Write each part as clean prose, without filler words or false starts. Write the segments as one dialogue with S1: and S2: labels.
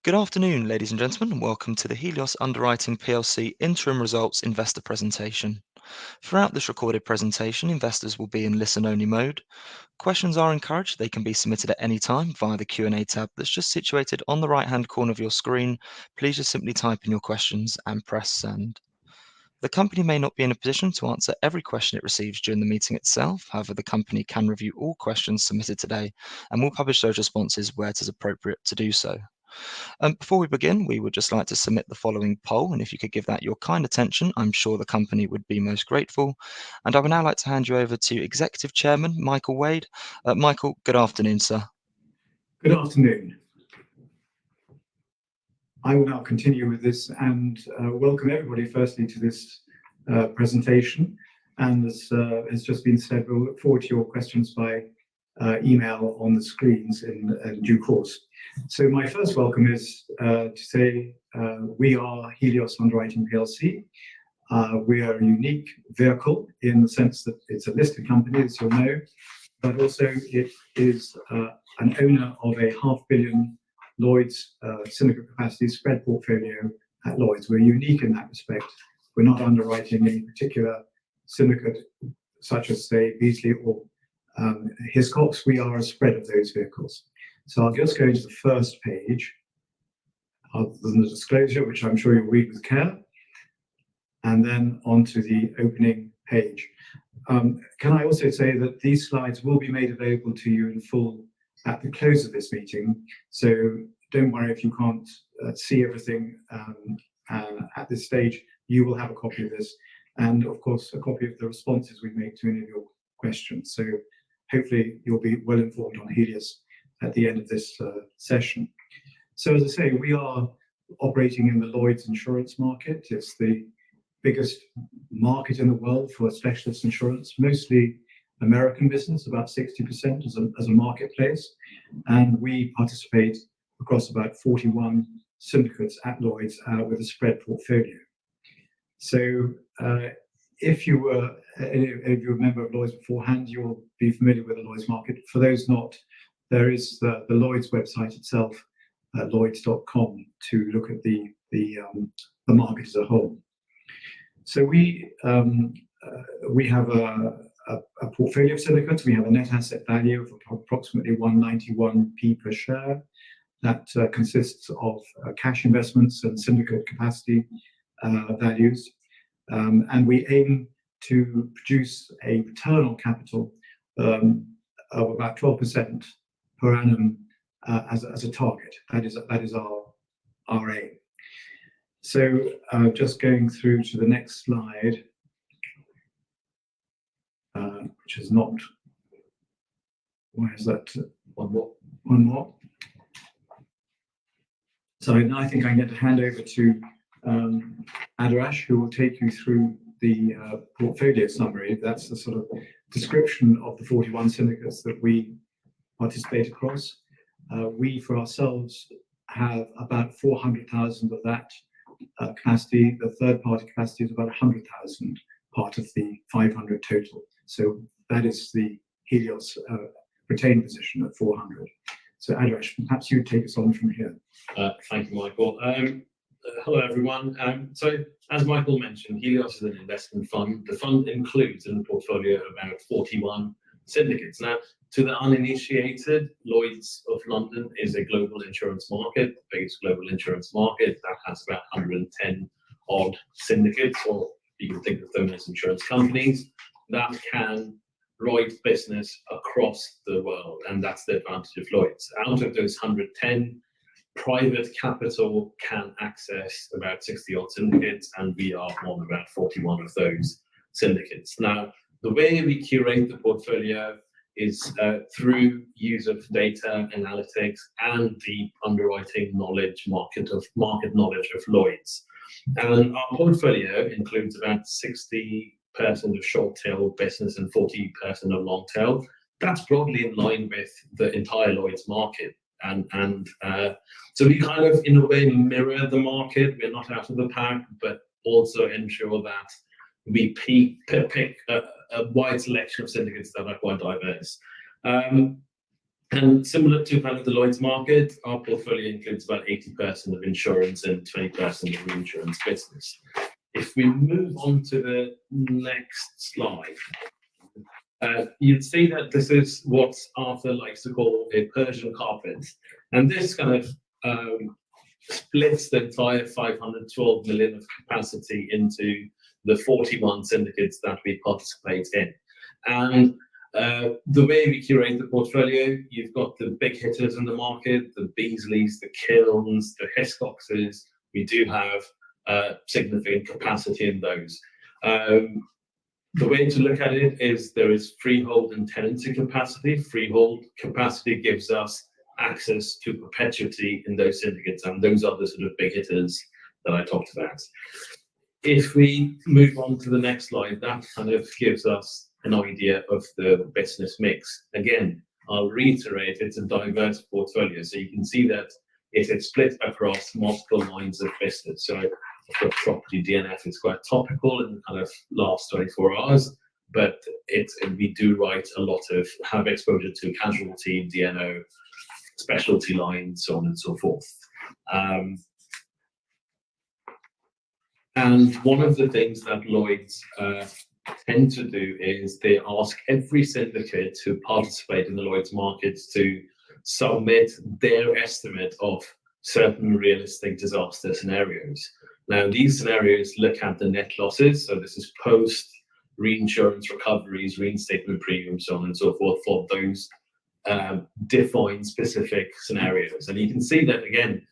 S1: Good afternoon, ladies and gentlemen, and welcome to the Helios Underwriting plc interim results investor presentation. Throughout this recorded presentation, investors will be in listen-only mode. Questions are encouraged. They can be submitted at any time via the Q&A tab that's just situated on the right-hand corner of your screen. Please just simply type in your questions and press send. The company may not be in a position to answer every question it receives during the meeting itself. However, the company can review all questions submitted today and will publish those responses where it is appropriate to do so. Before we begin, we would just like to submit the following poll, and if you could give that your kind attention, I'm sure the company would be most grateful. And I would now like to hand you over to Executive Chairman Michael Wade. Michael, good afternoon, sir.
S2: Good afternoon. I will now continue with this and welcome everybody firstly to this presentation. And as has just been said, we'll look forward to your questions by email on the screens in due course. So my first welcome is to say we are Helios Underwriting plc. We are a unique vehicle in the sense that it's a listed company, as you'll know, but also it is an owner of a £500 million Lloyd's syndicate capacity spread portfolio at Lloyd's. We're unique in that respect. We're not underwriting any particular syndicate, such as, say, Beazley or Hiscox. We are a spread of those vehicles. So I'll just go into the first page, other than the disclosure, which I'm sure you'll read with care, and then onto the opening page. Can I also say that these slides will be made available to you in full at the close of this meeting, so don't worry if you can't see everything at this stage. You will have a copy of this, and of course a copy of the responses we make to any of your questions. So hopefully you'll be well informed on Helios at the end of this session. So as I say, we are operating in the Lloyd's insurance market. It's the biggest market in the world for specialist insurance, mostly American business, about 60% as a marketplace, and we participate across about 41 syndicates at Lloyd's with a spread portfolio. So if you were a member of Lloyd's beforehand, you'll be familiar with the Lloyd's market. For those not, there is the Lloyd's website itself, lloyds.com, to look at the market as a whole. So we have a portfolio of syndicates. We have a net asset value of approximately 191p per share. That consists of cash investments and syndicate capacity values. And we aim to produce a return on capital of about 12% per annum as a target. That is our aim. So just going through to the next slide, which is not, where is that? One more. So I think I'm going to hand over to Adarash, who will take you through the portfolio summary. That's the sort of description of the 41 syndicates that we participate across. We, for ourselves, have about 400,000 of that capacity. The third-party capacity is about 100,000, part of the 500 total. So that is the Helios retained position at 400. So Adarash, perhaps you take us on from here.
S3: Thank you, Michael. Hello, everyone. So as Michael mentioned, Helios is an investment fund. The fund includes in the portfolio about 41 syndicates. Now, to the uninitiated, Lloyd's of London is a global insurance market, the biggest global insurance market that has about 110 odd syndicates, or you can think of them as insurance companies that can write business across the world, and that's the advantage of Lloyd's. Out of those 110, private capital can access about 60 odd syndicates, and we are on about 41 of those syndicates. Now, the way we curate the portfolio is through use of data analytics and deep underwriting knowledge, market knowledge of Lloyd's. And our portfolio includes about 60% of short tail business and 40% of long tail. That's broadly in line with the entire Lloyd's market. And so we kind of, in a way, mirror the market. We're not out of the pack, but also ensure that we pick a wide selection of syndicates that are quite diverse. And similar to kind of the Lloyd's market, our portfolio includes about 80% of insurance and 20% of reinsurance business. If we move on to the next slide, you'd see that this is what Arthur likes to call a Persian carpet. And this kind of splits the entire 512 million of capacity into the 41 syndicates that we participate in. And the way we curate the portfolio, you've got the big hitters in the market, the Beasleys, the Kilns, the Hiscoxes. We do have significant capacity in those. The way to look at it is there is freehold and tenancy capacity. Freehold capacity gives us access to perpetuity in those syndicates, and those are the sort of big hitters that I talked about. If we move on to the next slide, that kind of gives us an idea of the business mix. Again, I'll reiterate, it's a diverse portfolio. So you can see that it is split across multiple lines of business. So for property DNF, it's quite topical in the kind of last 24 hours, but we do have exposure to casualty, DNO, specialty lines, so on and so forth. And one of the things that Lloyd's tend to do is they ask every syndicate who participate in the Lloyd's markets to submit their estimate of certain realistic disaster scenarios. Now, these scenarios look at the net losses, so this is post reinsurance recoveries, reinstatement premiums, so on and so forth, for those defined specific scenarios. And you can see that again,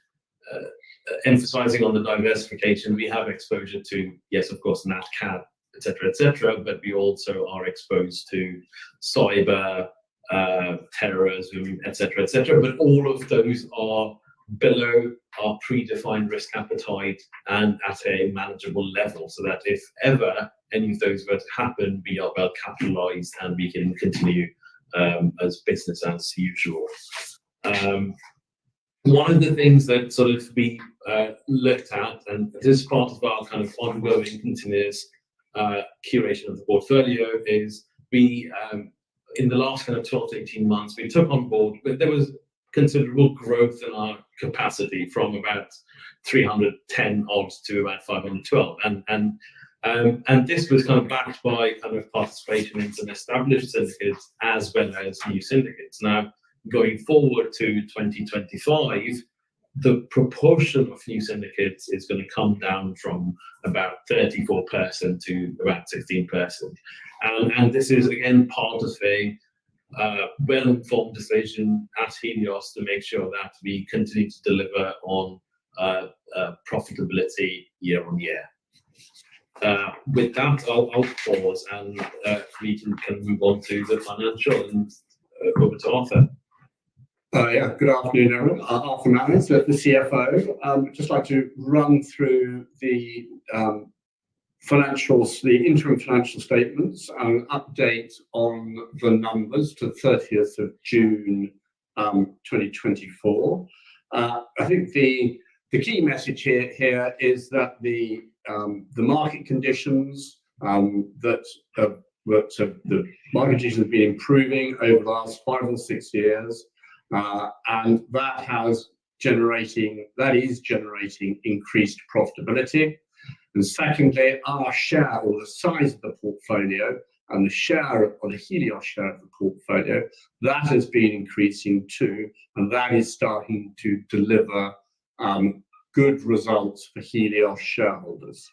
S3: emphasizing on the diversification, we have exposure to, yes, of course, Nat Cat, etc., but we also are exposed to cyber, terrorism, etc. But all of those are below our predefined risk appetite and at a manageable level, so that if ever any of those were to happen, we are well capitalized and we can continue as business as usual. One of the things that sort of we looked at, and this is part of our kind of ongoing continuous curation of the portfolio, is we in the last kind of 12 to 18 months, we took on board, but there was considerable growth in our capacity from about 310 odd to about 512, and this was kind of backed by kind of participation in some established syndicates as well as new syndicates. Now, going forward to 2025, the proportion of new syndicates is going to come down from about 34% to about 16%. And this is, again, part of a well-informed decision at Helios to make sure that we continue to deliver on profitability year on year. With that, I'll pause and we can move on to the financial and over to Arthur.
S4: Good afternoon, everyone. Arthur Manners, the CFO. I'd just like to run through the financials, the interim financial statements, and an update on the numbers to 30th of June 2024. I think the key message here is that the market conditions the market conditions have been improving over the last 5 or 6 years. And that is generating increased profitability. And secondly, our share, or the size of the portfolio, and the share or the Helios share of the portfolio, that has been increasing too, and that is starting to deliver good results for Helios shareholders.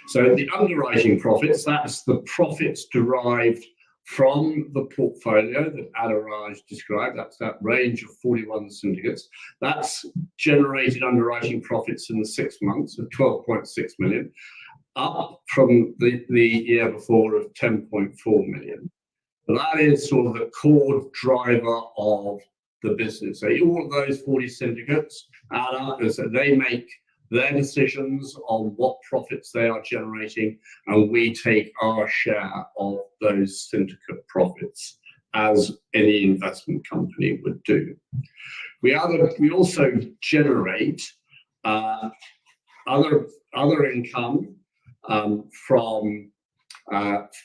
S4: So the underwriting profits, that's the profits derived from the portfolio that Adaraj described. That's that range of 41 syndicates. That's generated underwriting profits in the 6 months of 12.6 million, up from the year before of 10.4 million. And that is sort of the core driver of the business. So all of those 40 syndicates add up, and so they make their decisions on what profits they are generating, and we take our share of those syndicate profits, as any investment company would do. We also generate other income from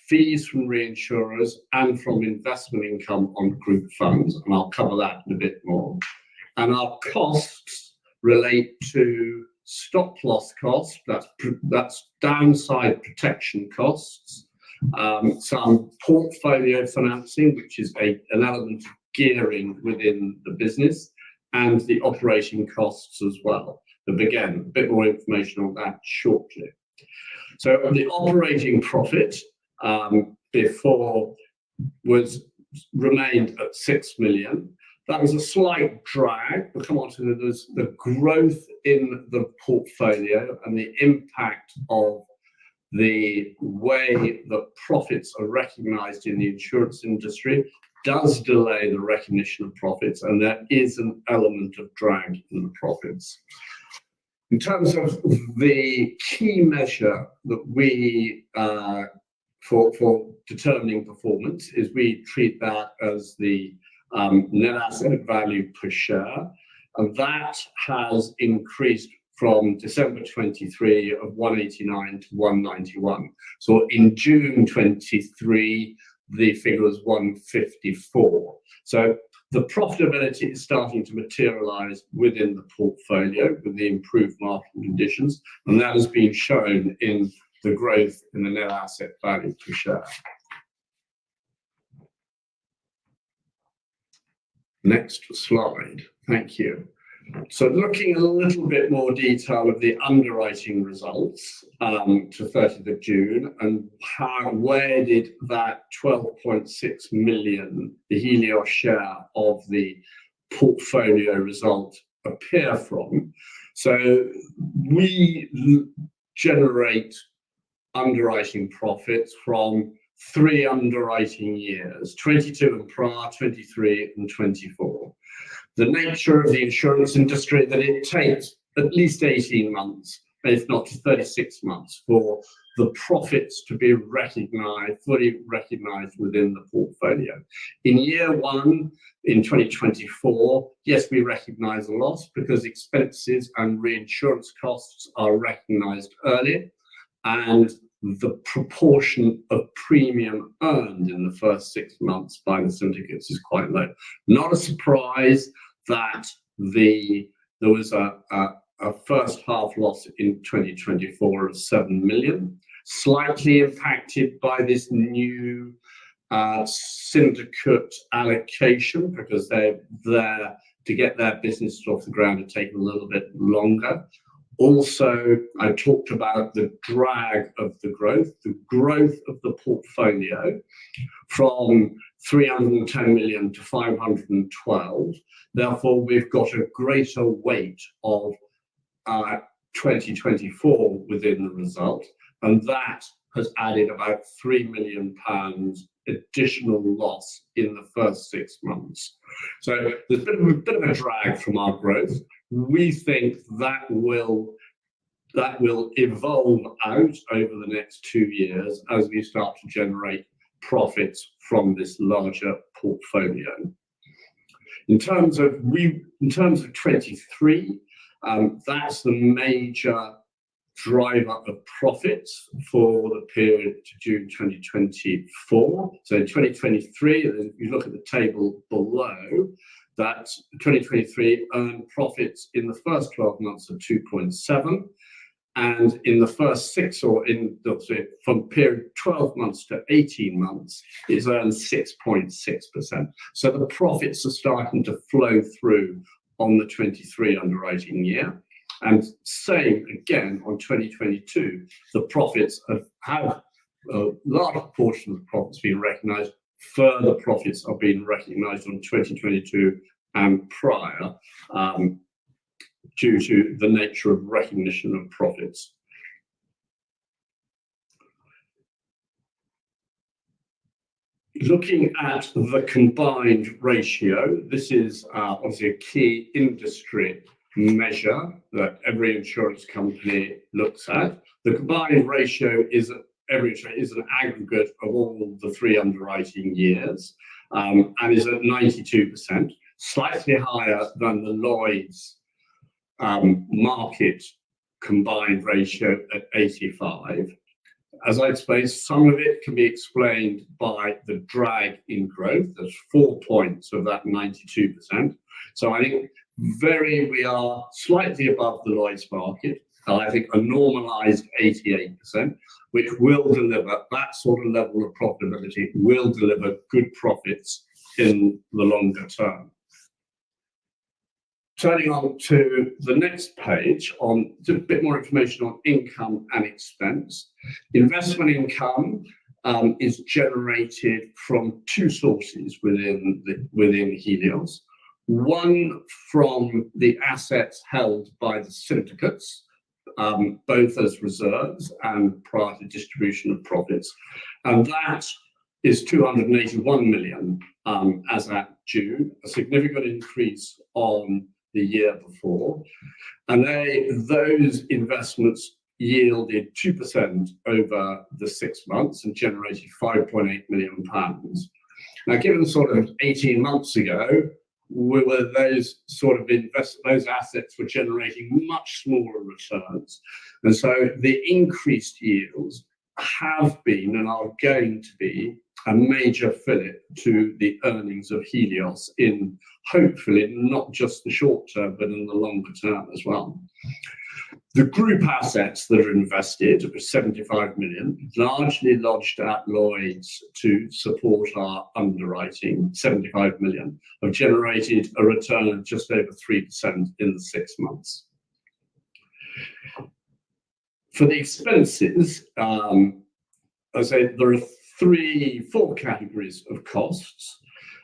S4: fees from reinsurers, and from investment income on group funds, and I'll cover that in a bit more. And our costs relate to stop loss costs, that's downside protection costs, some portfolio financing, which is an element of gearing within the business, and the operating costs as well. But again, a bit more information on that shortly. So the operating profit before remained at 6 million. That was a slight drag. We'll come on to the growth in the portfolio and the impact of the way that profits are recognised in the insurance industry does delay the recognition of profits, and there is an element of drag in the profits. In terms of the key measure that we, for determining performance, is we treat that as the net asset value per share, and that has increased from December 23 of 189 to 191. So in June 23, the figure was 154. So the profitability is starting to materialize within the portfolio with the improved market conditions, and that has been shown in the growth in the net asset value per share. Next slide. Thank you. So looking a little bit more detail of the underwriting results to 30th of June, and where did that 12.6 million, the Helios share of the portfolio result, appear from? So we generate underwriting profits from 3 underwriting years, 22 and prior, 23 and 24. The nature of the insurance industry, that it takes at least 18 months, if not 36 months, for the profits to be recognized, fully recognized within the portfolio. In year one, in 2024, yes, we recognize a loss because expenses and reinsurance costs are recognized early, and the proportion of premium earned in the first 6 months by the syndicates is quite low. Not a surprise that there was a first half loss in 2024 of 7 million, slightly impacted by this new syndicate allocation, because they're there to get their business off the ground and take a little bit longer. Also, I talked about the drag of the growth of the portfolio from 310 million to 512. Therefore, we've got a greater weight of 2024 within the result, and that has added about £3 million additional loss in the first 6 months. So there's been a bit of a drag from our growth. We think that will evolve out over the next 2 years as we start to generate profits from this larger portfolio. In terms of 23, that's the major driver of profits for the period to June 2024. So in 2023, if you look at the table below, that 2023 earned profits in the first 12 months of 2.7, and in the first 6, or from period 12 months to 18 months, it's earned 6.6%. So the profits are starting to flow through on the 23 underwriting year. And same again on 2022, the profits have a large proportion of the profits being recognised. Further profits are being recognised on 2022 and prior due to the nature of recognition of profits. Looking at the combined ratio, this is obviously a key industry measure that every insurance company looks at. The combined ratio is an aggregate of all the 3 underwriting years, and is at 92%, slightly higher than the Lloyd's market combined ratio at 85. as I explained, some of it can be explained by the drag in growth. There's 4 points of that 92%. So I think we are slightly above the Lloyd's market. I think a normalized 88%, which will deliver that sort of level of profitability, will deliver good profits in the longer term. Turning on to the next page on a bit more information on income and expense. Investment income is generated from 2 sources within Helios. One from the assets held by the syndicates, both as reserves and prior to distribution of profits, and that is 281 million as at June, a significant increase on the year before, and those investments yielded 2% over the 6 months and generated 5.8 million pounds. Now, given sort of 18 months ago, those assets were generating much smaller returns, and so the increased yields have been and are going to be a major fillip to the earnings of Helios in hopefully not just the short term, but in the longer term as well. The group assets that are invested, 75 million, largely lodged at Lloyd's to support our underwriting, 75 million, have generated a return of just over 3% in the 6 months. For the expenses, I say there are 4 categories of costs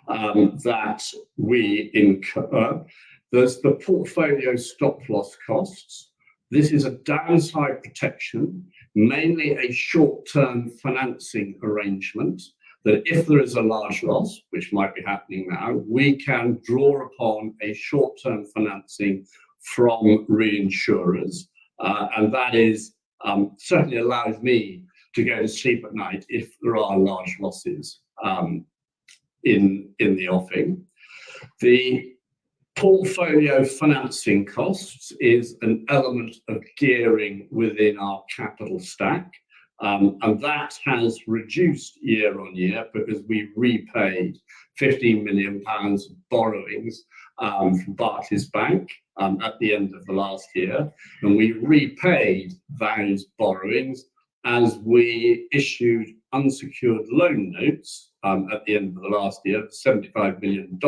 S4: that we incur. There's the portfolio stop loss costs. This is a downside protection, mainly a short-term financing arrangement that if there is a large loss, which might be happening now, we can draw upon a short-term financing from reinsurers. And that is certainly allows me to go to sleep at night if there are large losses in the offing. The portfolio financing costs is an element of gearing within our capital stack, and that has reduced year on year because we repaid 15 million pounds of borrowings from Barclays Bank at the end of the last year, and we repaid those borrowings as we issued unsecured loan notes at the end of the last year, $75 million.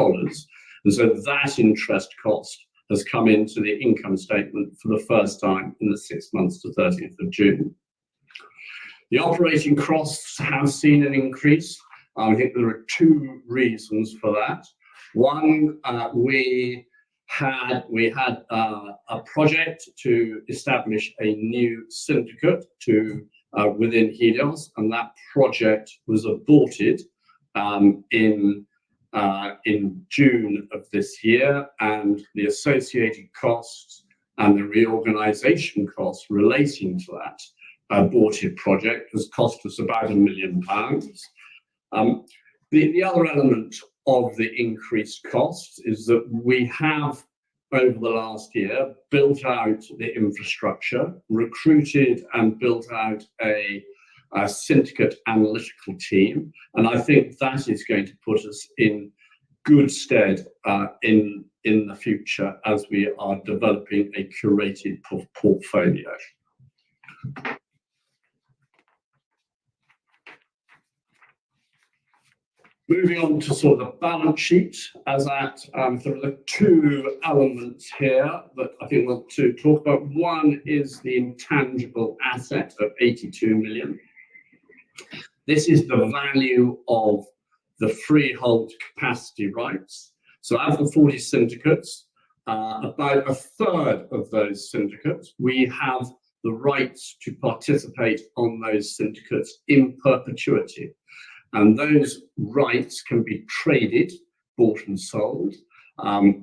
S4: And so that interest cost has come into the income statement for the first time in the 6 months to 30th of June. The operating costs have seen an increase. I think there are 2 reasons for that. One, we had a project to establish a new syndicate within Helios, and that project was aborted in June of this year, and the associated costs and the reorganization costs relating to that aborted project has cost us about £1 million. The other element of the increased costs is that we have, over the last year, built out the infrastructure, recruited and built out a syndicate analytical team, and I think that is going to put us in good stead in the future as we are developing a curated portfolio. Moving on to sort of the balance sheet, there are 2 elements here that I think we want to talk about. One is the intangible asset of 82 million. This is the value of the freehold capacity rights. So out of the 40 syndicates, about a third of those syndicates, we have the rights to participate on those syndicates in perpetuity. And those rights can be traded, bought and sold,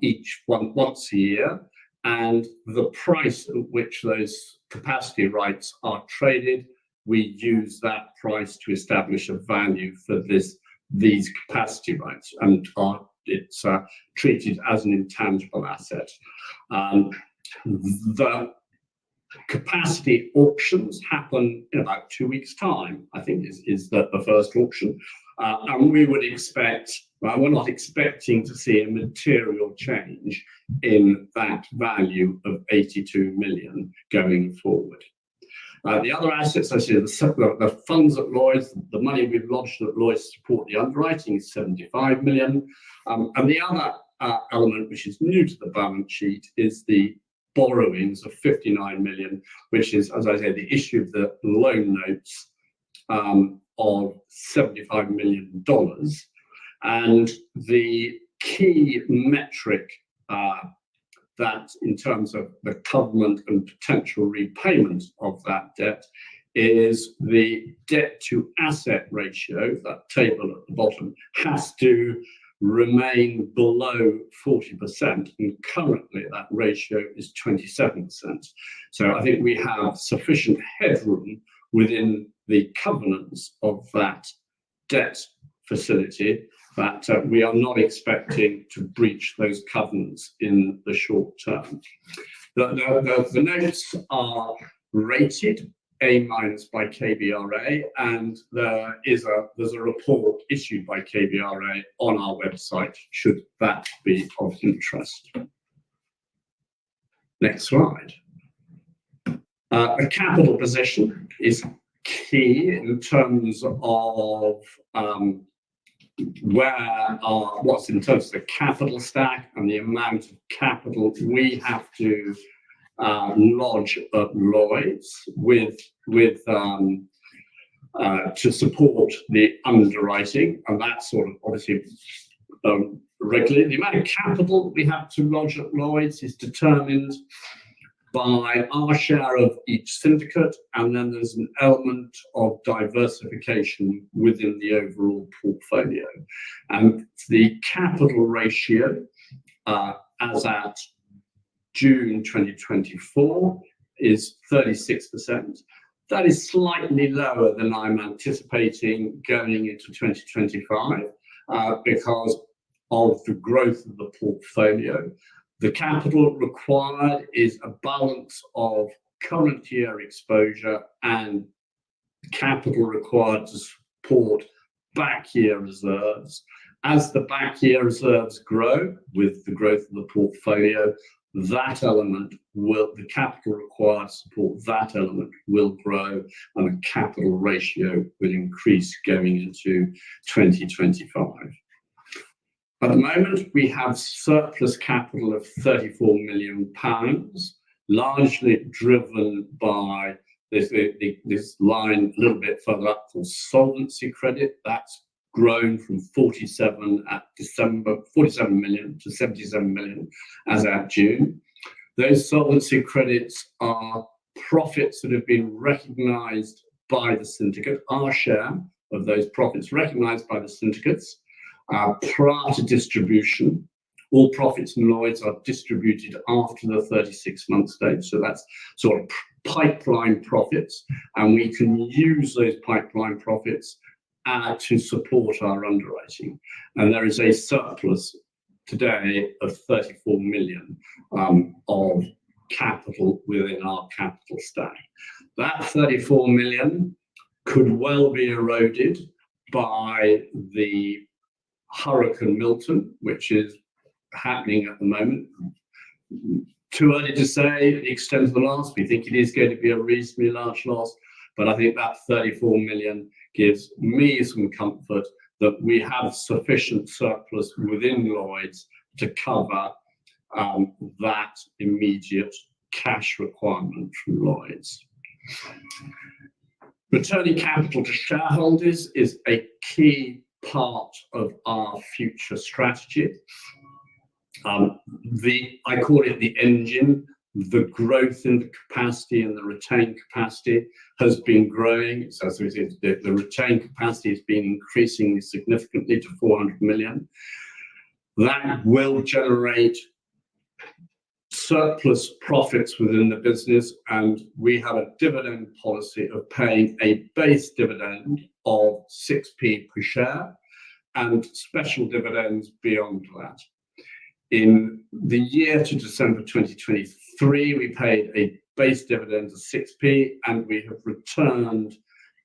S4: each one once a year. And the price at which those capacity rights are traded, we use that price to establish a value for these capacity rights, and it's treated as an intangible asset. The Capacity auctions happen in about 2 weeks' time, I think is the first auction. And we would expect, well, we're not expecting to see a material change in that value of 82 million going forward. The other assets, I see the funds at Lloyds, the money we've lodged at Lloyds to support the underwriting is 75 million. And the other element, which is new to the balance sheet, is the borrowings of 59 million, which is, as I say, the issue of the loan notes of $75 million. And the key metric that in terms of the covenant and potential repayment of that debt is the debt to asset ratio, that table at the bottom, has to remain below 40%, and currently that ratio is 27%. So I think we have sufficient headroom within the covenants of that debt facility that we are not expecting to breach those covenants in the short term. The notes are rated A- by KBRA, and there's a report issued by KBRA on our website, should that be of interest. Next slide. The capital position is key in terms of what's in terms of the capital stack and the amount of capital we have to lodge at Lloyds to support the underwriting, and that's sort of obviously regularly. The amount of capital we have to lodge at Lloyds is determined by our share of each syndicate, and then there's an element of diversification within the overall portfolio. And the capital ratio as at June 2024 is 36%. That is slightly lower than I'm anticipating going into 2025 because of the growth of the portfolio. The capital required is a balance of current year exposure and capital required to support back year reserves. As the back year reserves grow with the growth of the portfolio, that element will, the capital required to support that element will grow, and the capital ratio will increase going into 2025. At the moment, we have surplus capital of £34 million, largely driven by this line a little bit further up called solvency credit. That's grown from 47 million to 77 million as at June. Those solvency credits are profits that have been recognised by the syndicate, our share of those profits recognised by the syndicates prior to distribution. All profits in Lloyds are distributed after the 36-month stage, so that's sort of pipeline profits, and we can use those pipeline profits to support our underwriting. And there is a surplus today of 34 million of capital within our capital stack. That 34 million could well be eroded by the Hurricane Milton, which is happening at the moment. Too early to say the extent of the loss. We think it is going to be a reasonably large loss, but I think that 34 million gives me some comfort that we have sufficient surplus within Lloyds to cover that immediate cash requirement from Lloyds. Returning capital to shareholders is a key part of our future strategy. I call it the engine. The growth in the capacity and the retained capacity has been growing. So as we said, the retained capacity has been increasing significantly to 400 million. That will generate surplus profits within the business, and we have a dividend policy of paying a base dividend of 6p per share and special dividends beyond that. In the year to December 2023, we paid a base dividend of 6p, and we have returned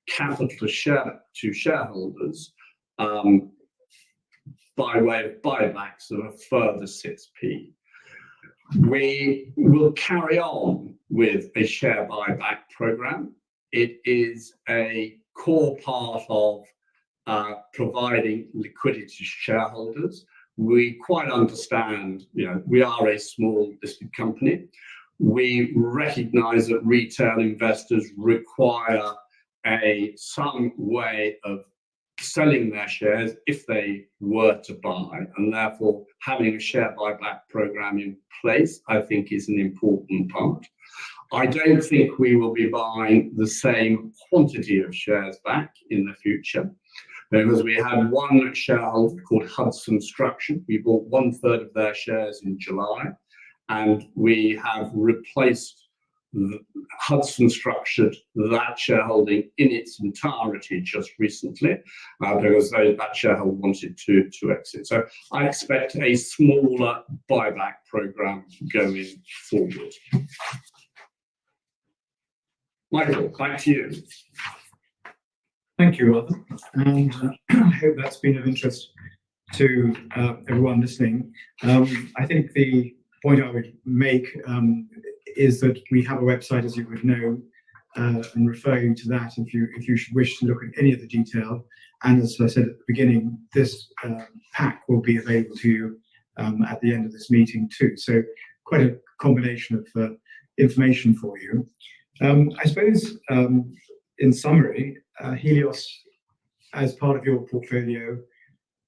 S4: capital to shareholders by way of buybacks of a further 6p. We will carry on with a share buyback program. It is a core part of providing liquidity to shareholders. We quite understand, we are a small listed company. We recognize that retail investors require some way of selling their shares if they were to buy, and therefore having a share buyback program in place, I think, is an important part. I don't think we will be buying the same quantity of shares back in the future, because we had one shareholder called Hudson Structure. We bought 1/3 of their shares in July, and we have replaced Hudson Structured that shareholding in its entirety just recently, because that shareholder wanted to exit. So I expect a smaller buyback program going forward. Michael, back to you.
S2: Thank you, Arthur, and I hope that's been of interest to everyone listening. I think the point I would make is that we have a website, as you would know, and refer you to that if you should wish to look at any of the detail. And as I said at the beginning, this pack will be available to you at the end of this meeting too. So quite a combination of information for you. I suppose, in summary, Helios, as part of your portfolio,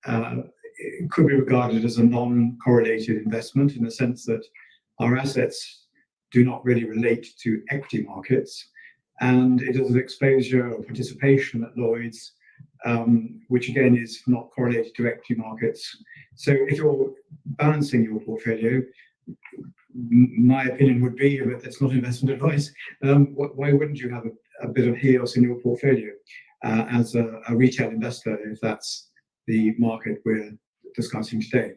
S2: it could be regarded as a non-correlated investment in the sense that our assets do not really relate to equity markets, and it is an exposure or participation at Lloyd's, which again is not correlated to equity markets. So if you're balancing your portfolio, my opinion would be, but it's not investment advice, why wouldn't you have a bit of Helios in your portfolio as a retail investor, if that's the market we're discussing today?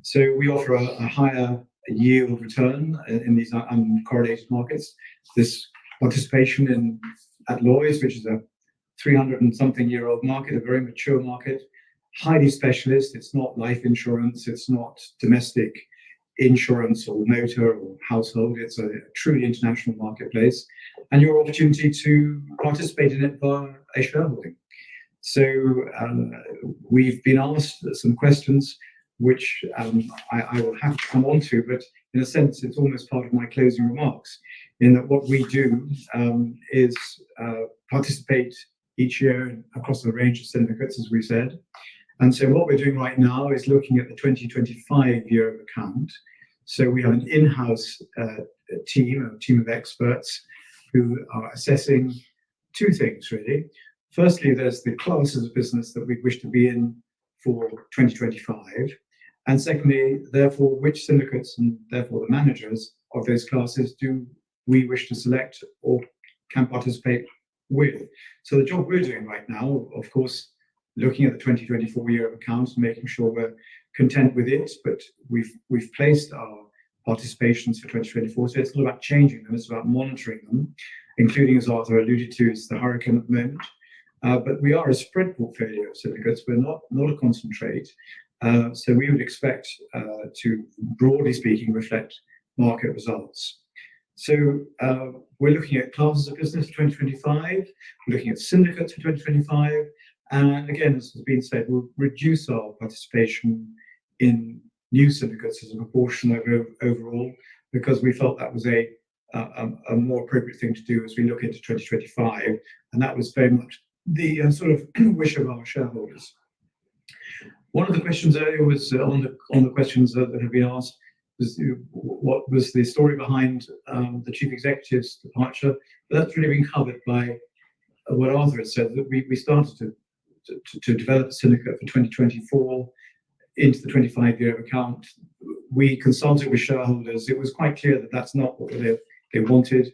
S2: So we offer a higher yield return in these uncorrelated markets. This participation at Lloyd's, which is a 300 and something year old market, a very mature market, highly specialist. It's not life insurance, it's not domestic insurance or motor or household. It's a truly international marketplace, and your opportunity to participate in it via a shareholding. So we've been asked some questions which I will have to come on to, but in a sense it's almost part of my closing remarks, in that what we do is participate each year across a range of syndicates, as we said. And so what we're doing right now is looking at the 2025 year of account. So we have an in-house team of experts who are assessing two things really. Firstly, there's the classes of business that we wish to be in for 2025. And secondly, therefore, which syndicates and therefore the managers of those classes do we wish to select or can participate with. So the job we're doing right now, of course, looking at the 2024 year of accounts and making sure we're content with it, but we've placed our participations for 2024. So it's not about changing them, it's about monitoring them, including, as Arthur alluded to, is the hurricane at the moment. But we are a spread portfolio of syndicates. We're not a concentrate. So we would expect to, broadly speaking, reflect market results. So we're looking at classes of business for 2025. We're looking at syndicates for 2025. And again, as has been said, we'll reduce our participation in new syndicates as a proportion of overall, because we felt that was a more appropriate thing to do as we look into 2025. And that was very much the sort of wish of our shareholders. One of the questions earlier was on the questions that have been asked, was what was the story behind the chief executive's departure? But that's really been covered by what Arthur had said, that we started to develop a syndicate for 2024 into the 25 year account. We consulted with shareholders. It was quite clear that that's not what they wanted.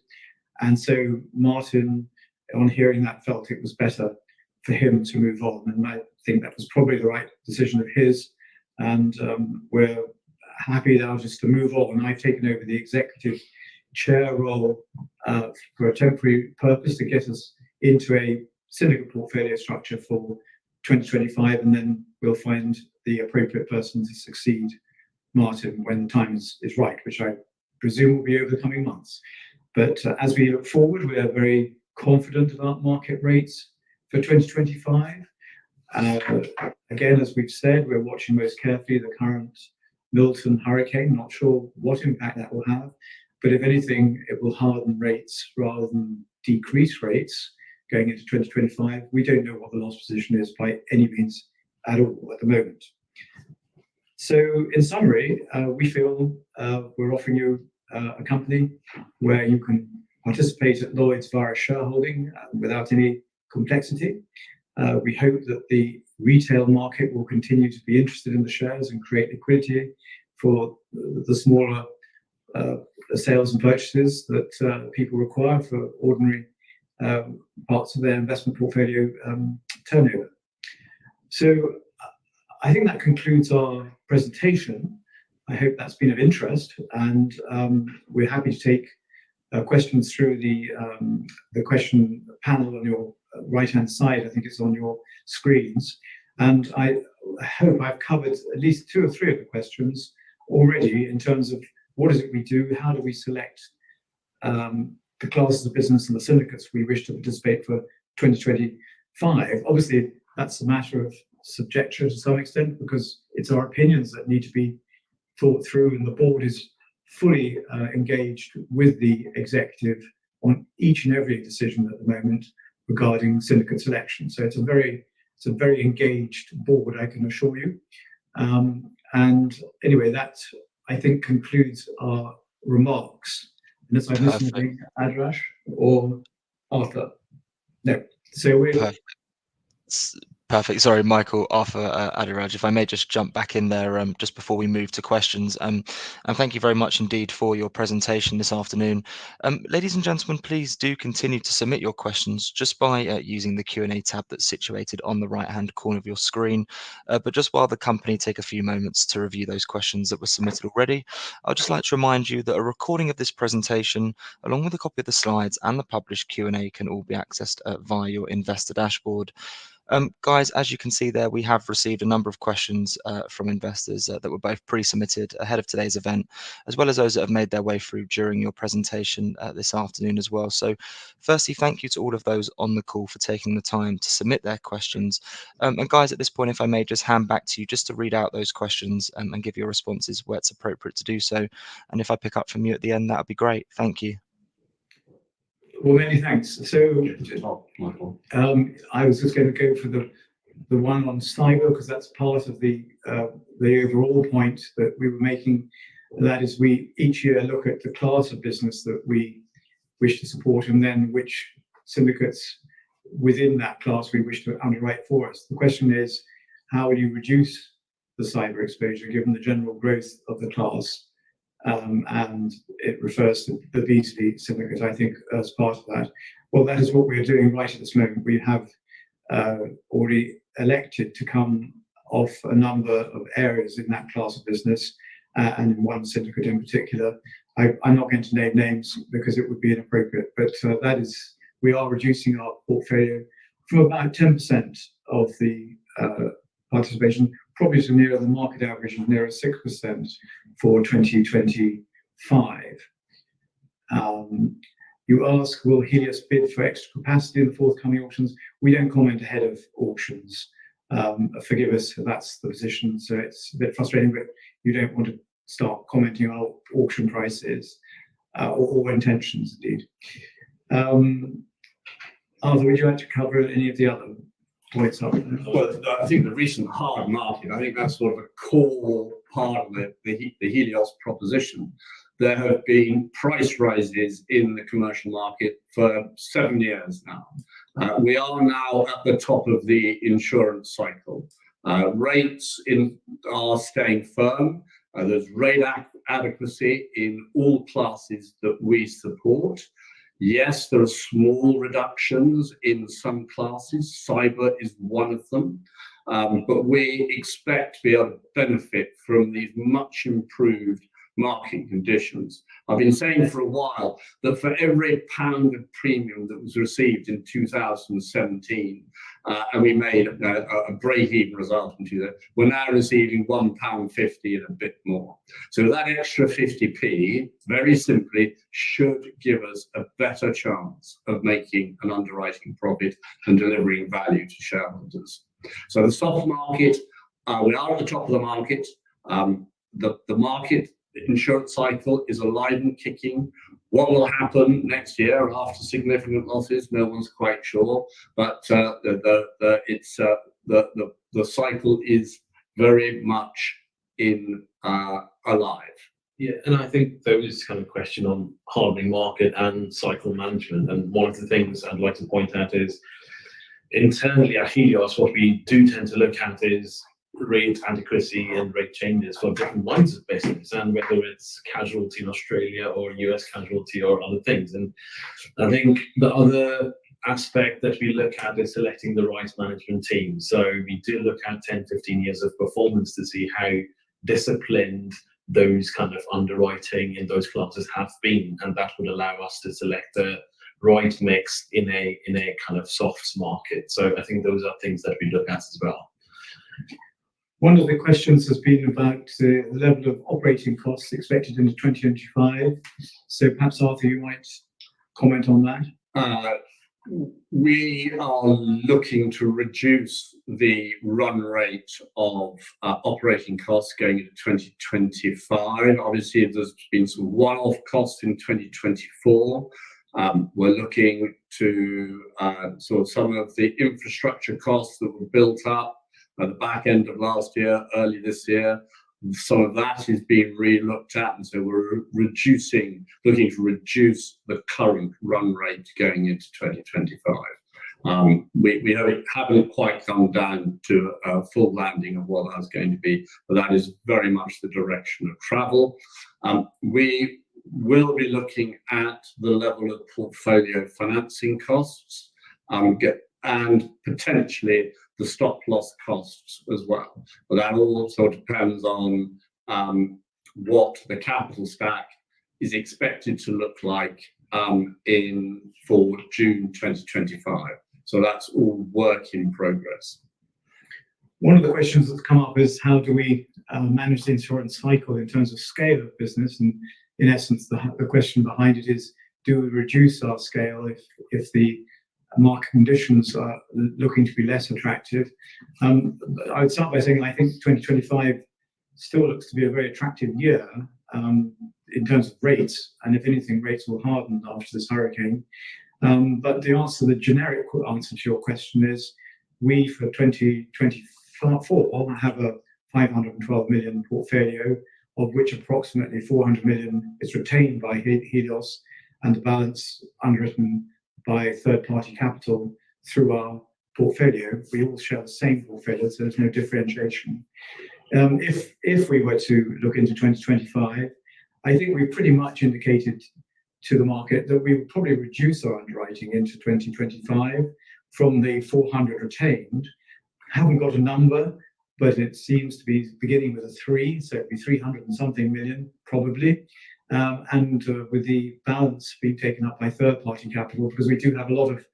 S2: And so Martin, on hearing that, felt it was better for him to move on. And I think that was probably the right decision of his. And we're happy now just to move on. I've taken over the executive chair role for a temporary purpose to get us into a syndicate portfolio structure for 2025, and then we'll find the appropriate person to succeed Martin when the time is right, which I presume will be over the coming months. But as we look forward, we are very confident about market rates for 2025. Again, as we've said, we're watching most carefully the current Milton hurricane, not sure what impact that will have, but if anything, it will harden rates rather than decrease rates going into 2025. We don't know what the loss position is by any means at all at the moment. So in summary, we feel we're offering you a company where you can participate at Lloyd's via shareholding without any complexity. We hope that the retail market will continue to be interested in the shares and create liquidity for the smaller sales and purchases that people require for ordinary parts of their investment portfolio turnover. So I think that concludes our presentation. I hope that's been of interest, and we're happy to take questions through the question panel on your right-hand side. I think it's on your screens, and I hope I've covered at least 2 or 3 of the questions already in terms of what is it we do, how do we select the classes of business and the syndicates we wish to participate for 2025. Obviously, that's a matter of subjective to some extent because it's our opinions that need to be thought through, and the board is fully engaged with the executive on each and every decision at the moment regarding syndicate selection. So it's a very engaged board, I can assure you. And anyway, that I think concludes our remarks. Unless I missed anything, Adrash or Arthur? No. So we're
S1: Perfect. Sorry, Michael, Arthur, Adiraj, if I may just jump back in there just before we move to questions. And thank you very much indeed for your presentation this afternoon. Ladies and gentlemen, please do continue to submit your questions just by using the Q&A tab that's situated on the right-hand corner of your screen. But just while the company take a few moments to review those questions that were submitted already, I'd just like to remind you that a recording of this presentation, along with a copy of the slides and the published Q&A, can all be accessed via your investor dashboard. Guys, as you can see there, we have received a number of questions from investors that were both pre-submitted ahead of today's event, as well as those that have made their way through during your presentation this afternoon as well. So firstly, thank you to all of those on the call for taking the time to submit their questions. And guys, at this point, if I may just hand back to you just to read out those questions and give your responses where it's appropriate to do so. And if I pick up from you at the end, that would be great. Thank you.
S2: Well, many thanks. So, I was just going to go for the one on cyber because that's part of the overall point that we were making. That is, we each year look at the class of business that we wish to support, and then which syndicates within that class we wish to underwrite for us. The question is, how will you reduce the cyber exposure given the general growth of the class? And it refers to the Beasley syndicate, I think, as part of that. Well, that is what we are doing right at this moment. We have already elected to come off a number of areas in that class of business, and in one syndicate in particular. I'm not going to name names because it would be inappropriate, but that is, we are reducing our portfolio from about 10% of the participation, probably to nearer the market average of nearer 6% for 2025. You ask, will Helios bid for extra capacity in the forthcoming auctions? We don't comment ahead of auctions. Forgive us, that's the position. So it's a bit frustrating, but you don't want to start commenting on auction prices or intentions, indeed. Arthur, would you like to cover any of the other points up there?
S4: Well, I think the recent hard market, I think that's sort of a core part of the Helios proposition. There have been price rises in the commercial market for 7 years now. We are now at the top of the insurance cycle. Rates are staying firm. There's rate adequacy in all classes that we support. Yes, there are small reductions in some classes. Cyber is one of them. But we expect to be able to benefit from these much improved market conditions. I've been saying for a while that for every £1 of premium that was received in 2017, and we made a break-even result in 2000, we're now receiving £1.50 and a bit more. So that extra 50p, very simply, should give us a better chance of making an underwriting profit and delivering value to shareholders. So the soft market, we are at the top of the market. The market insurance cycle is alive and kicking. What will happen next year after significant losses, no one's quite sure. But the cycle is very much alive.
S3: Yeah, and I think there was kind of question on hardening market and cycle management. And one of the things I'd like to point out is internally at Helios, what we do tend to look at is rate adequacy and rate changes for different lines of business, and whether it's casualty in Australia or US casualty or other things. And I think the other aspect that we look at is selecting the right management team. So we do look at 10, 15 years of performance to see how disciplined those kind of underwriting in those classes have been, and that would allow us to select the right mix in a kind of soft market. So I think those are things that we look at as well.
S2: One of the questions has been about the level of operating costs expected into 2025. So perhaps, Arthur, you might comment on that.
S4: We are looking to reduce the run rate of operating costs going into 2025. Obviously, there's been some one-off costs in 2024. We're looking to sort of some of the infrastructure costs that were built up at the back end of last year, early this year. Some of that is being re-looked at, and so we're looking to reduce the current run rate going into 2025. We haven't quite come down to a full landing of what that's going to be, but that is very much the direction of travel. We will be looking at the level of portfolio financing costs and potentially the stop loss costs as well. But that all sort of depends on what the capital stack is expected to look like for June 2025. So that's all work in progress.
S2: One of the questions that's come up is how do we manage the insurance cycle in terms of scale of business? And in essence, the question behind it is, do we reduce our scale if the market conditions are looking to be less attractive? I would start by saying I think 2025 still looks to be a very attractive year in terms of rates, and if anything, rates will harden after this hurricane. But the generic answer to your question is, we for 2024 have a 512 million portfolio, of which approximately 400 million is retained by Helios, and the balance underwritten by third-party capital through our portfolio. We all share the same portfolio, so there's no differentiation. If we were to look into 2025, I think we pretty much indicated to the market that we would probably reduce our underwriting into 2025 from the 400 retained. Haven't got a number, but it seems to be beginning with a 3, so it'd be 300 and something million probably. And with the balance being taken up by third-party capital, because we do have a lot of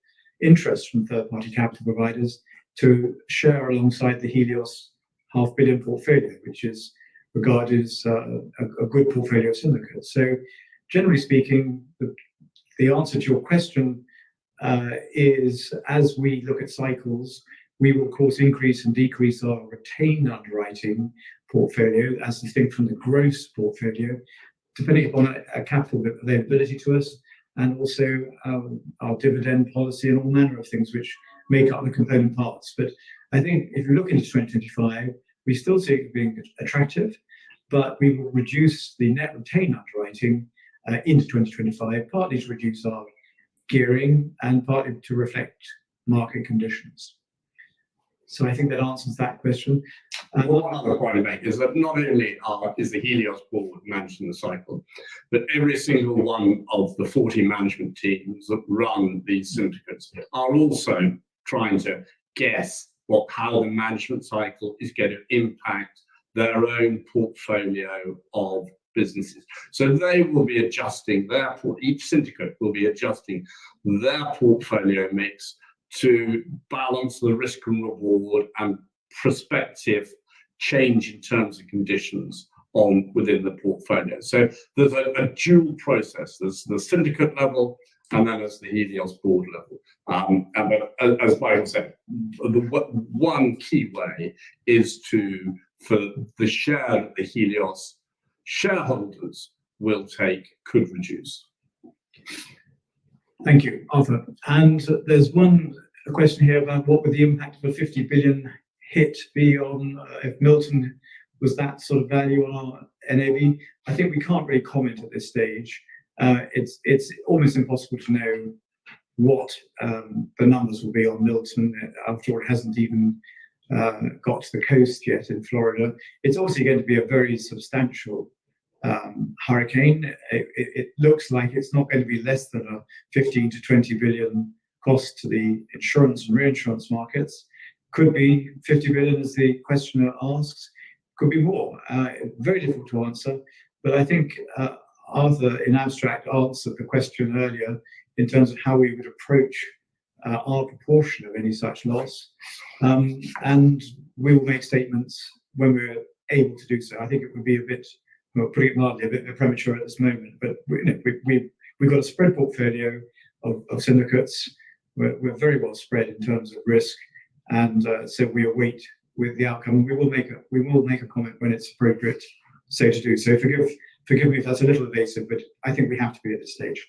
S2: interest from third-party capital providers to share alongside the Helios £500 million portfolio, which is regarded as a good portfolio syndicate. So generally speaking, the answer to your question is, as we look at cycles, we will of course increase and decrease our retained underwriting portfolio as distinct from the gross portfolio, depending upon a capital availability to us, and also our dividend policy and all manner of things which make up the component parts. But I think if you look into 2025, we still see it being attractive, but we will reduce the net retained underwriting into 2025, partly to reduce our gearing and partly to reflect market conditions. So I think that answers that question.
S4: One other point to make is that not only is the Helios board managing the cycle, but every single one of the 40 management teams that run these syndicates are also trying to guess how the management cycle is going to impact their own portfolio of businesses. So they will be adjusting each syndicate will be adjusting their portfolio mix to balance the risk and reward and prospective change in terms and conditions within the portfolio. So there's a dual process. There's the syndicate level, and then there's the Helios board level. And as Michael said, the one key way is for the share that the Helios shareholders will take could reduce.
S2: Thank you, Arthur. And there's a question here about what would the impact of a 50 billion hit be on if Milton was that sort of value on our NAV. I think we can't really comment at this stage. It's almost impossible to know what the numbers will be on Milton. After all, it hasn't even got to the coast yet in Florida. It's obviously going to be a very substantial hurricane. It looks like it's not going to be less than a 15 to 20 billion cost to the insurance and reinsurance markets. Could be 50 billion, as the questioner asks. Could be more. Very difficult to answer. But I think Arthur, in abstract, answered the question earlier in terms of how we would approach our proportion of any such loss. And we will make statements when we're able to do so. I think it would be a bit, well, putting it mildly, a bit premature at this moment. But we've got a spread portfolio of syndicates. We're very well spread in terms of risk. And so we await with the outcome. We will make a comment when it's appropriate so to do. So forgive me if that's a little evasive, but I think we have to be at this stage.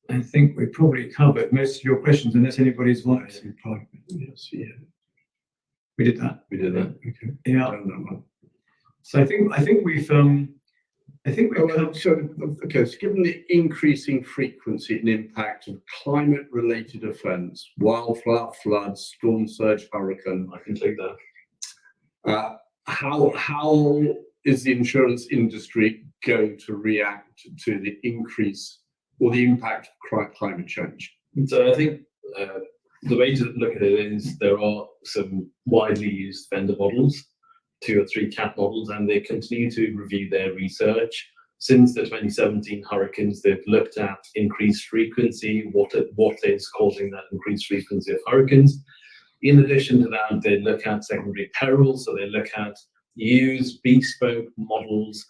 S2: I think we probably covered most of your questions, unless anybody's wanted. We did that.
S4: We did that. Okay.
S2: Yeah. So I think we've.
S4: So given the increasing frequency and impact of climate-related events, wildfire, floods, storm surge, hurricane,
S3: I can take that.
S4: How is the insurance industry going to react to the increase or the impact of climate change?
S3: So I think the way to look at it is there are some widely used vendor models, 2 or 3 cat models, and they continue to review their research. Since the 2017 hurricanes, they've looked at increased frequency, what is causing that increased frequency of hurricanes. In addition to that, they look at secondary perils, so they look at use bespoke models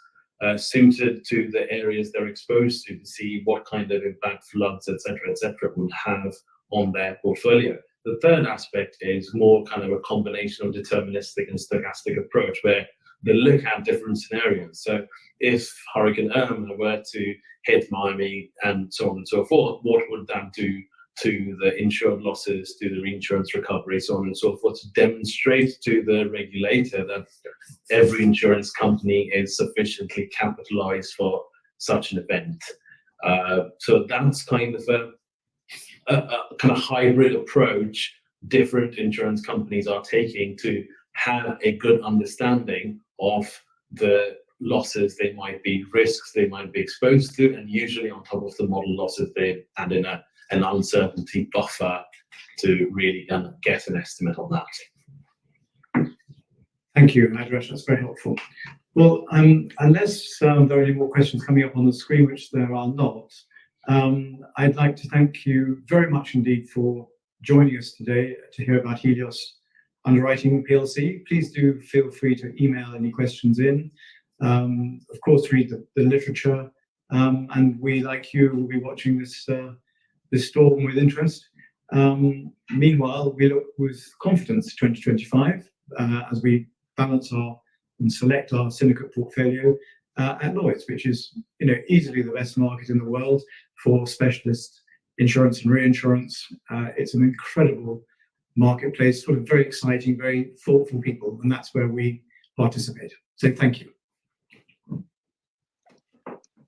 S3: suited to the areas they're exposed to see what kind of impact floods, etc., would have on their portfolio. The third aspect is more kind of a combination of deterministic and stochastic approach, where they look at different scenarios. So if Hurricane Irma were to hit Miami and so on and so forth, what would that do to the insured losses, to the reinsurance recovery, so on and so forth, to demonstrate to the regulator that every insurance company is sufficiently capitalized for such an event. So that's kind of a kind of hybrid approach different insurance companies are taking to have a good understanding of the losses they might be, risks they might be exposed to, and usually on top of the model losses, they add in an uncertainty buffer to really get an estimate on that.
S2: Thank you, Adresh. That's very helpful. Well, unless there are any more questions coming up on the screen, which there are not, I'd like to thank you very much indeed for joining us today to hear about Helios Underwriting PLC. Please do feel free to email any questions in. Of course, read the literature, and we, like you, will be watching this storm with interest. Meanwhile, we look with confidence to 2025 as we balance and select our syndicate portfolio at Lloyd's, which is easily the best market in the world for specialist insurance and reinsurance. It's an incredible marketplace, full of very exciting, very thoughtful people, and that's where we participate. So thank you.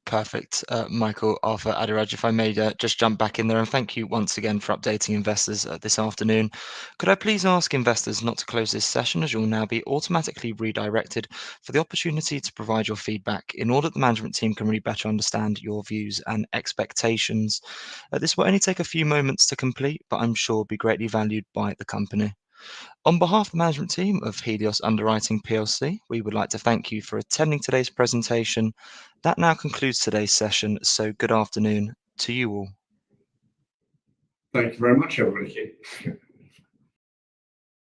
S1: Perfect. Michael, Arthur, Adiraj, if I may just jump back in there, and thank you once again for updating investors this afternoon. Could I please ask investors not to close this session, as you'll now be automatically redirected for the opportunity to provide your feedback in order that the management team can really better understand your views and expectations. This will only take a few moments to complete, but I'm sure will be greatly valued by the company. On behalf of the management team of Helios Underwriting PLC, we would like to thank you for attending today's presentation. That now concludes today's session, so good afternoon to you all.
S4: Thank you very much, everybody.